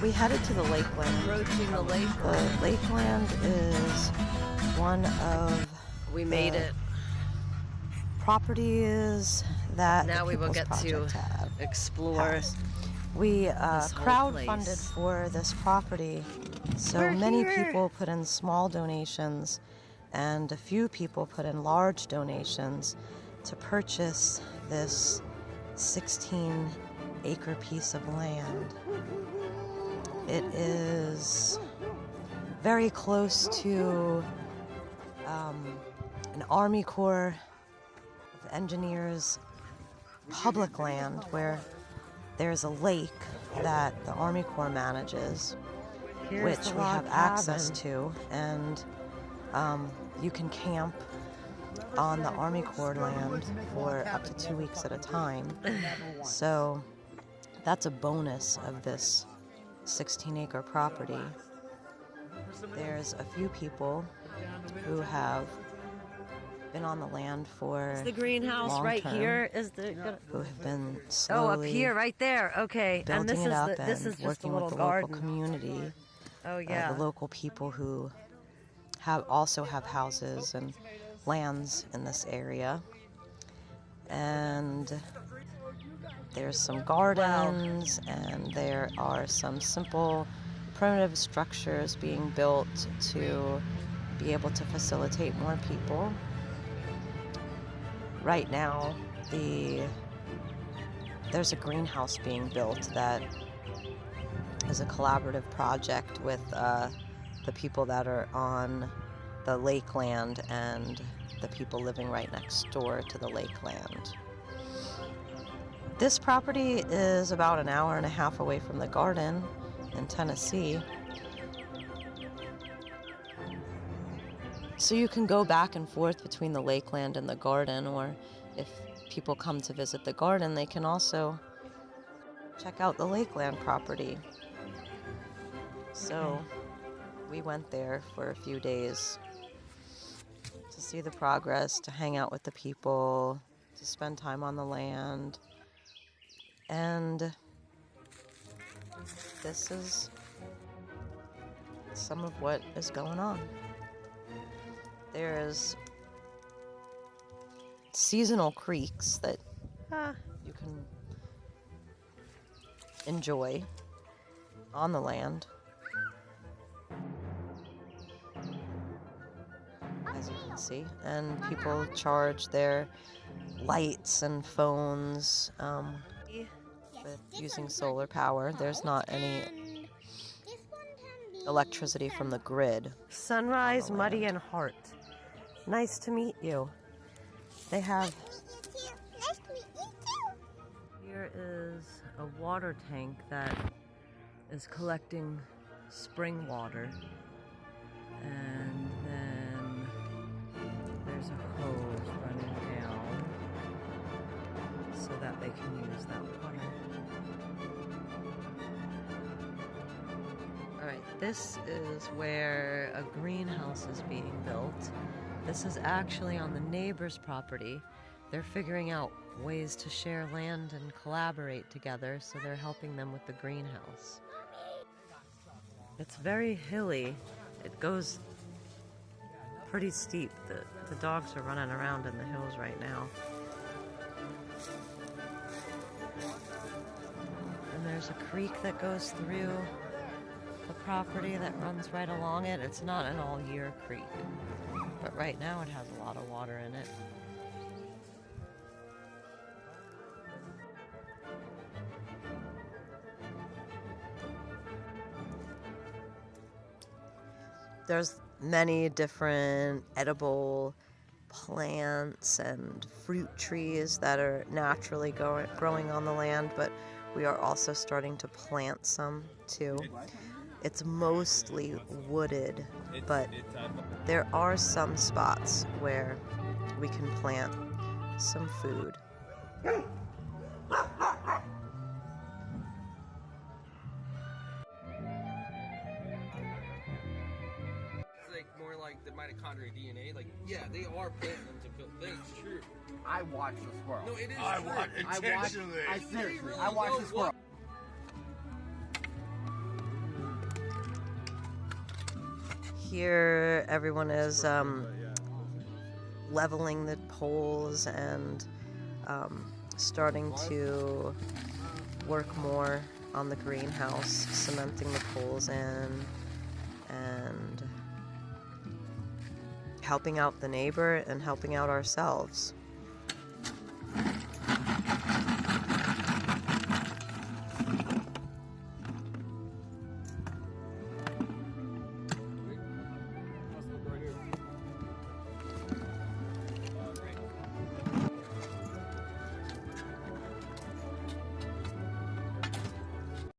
We headed to the lakeland. Approaching the lakeland. The lakeland is one of We made it. Properties that Now the we will People's get Project to explore. We this whole crowdfunded place. for this property, so We're many here. people put in small donations and a few people put in large donations to purchase this 16-acre piece of land. It is very close to an Army Corps of Engineers public land where there's a lake that the Army Corps manages, Here's which the we log have access cabin. to, and you can camp on the Army Corps land for up to 2 weeks at a time. So that's a bonus of this 16-acre property. There's a few people who have been on the land for Is the greenhouse long right term, here? Is the who have been oh, slowly up here, right there. Okay, building and this it is up the, this and is just a working little with the garden. local community, Oh yeah. the local people who also have houses and lands in this area. And there's some gardens, and there are some simple primitive structures being built to be able to facilitate more people. Right now, there's a greenhouse being built that is a collaborative project with the people that are on the lakeland and the people living right next door to the lakeland. This property is about an hour and a half away from the garden in Tennessee. So you can go back and forth between the lakeland and the garden, or if people come to visit the garden, they can also check out the lakeland property. So we went there for a few days to see the progress, to hang out with the people, to spend time on the land. And this is some of what is going on. There's seasonal creeks that you can enjoy on the land, as you can see, and people charge their lights and phones with using solar power. There's not any electricity from the grid. Sunrise, Muddy, and Heart. Nice to meet you. They have... Nice to meet you too. Here is a water tank that is collecting spring water. And then there's a hose running down so that they can use that water. Alright, this is where a greenhouse is being built. This is actually on the neighbor's property. They're figuring out ways to share land and collaborate together, so they're helping them with the greenhouse. It's very hilly. It goes pretty steep. The dogs are running around in the hills right now. And there's a creek that goes through the property that runs right along it. It's not an all-year creek, but right now it has a lot of water in it. There's many different edible plants and fruit trees that are naturally growing on the land, but we are also starting to plant some too. It's mostly wooded, but there are some spots where we can plant some food. Like more like the mitochondria DNA. Like, yeah, they are planting them to build. That's true. I watch the squirrel. No, it is I true. watch intentionally. I seriously, I watch the squirrel. here everyone is leveling the poles and starting to work more on the greenhouse, cementing the poles in and helping out the neighbor and helping out ourselves.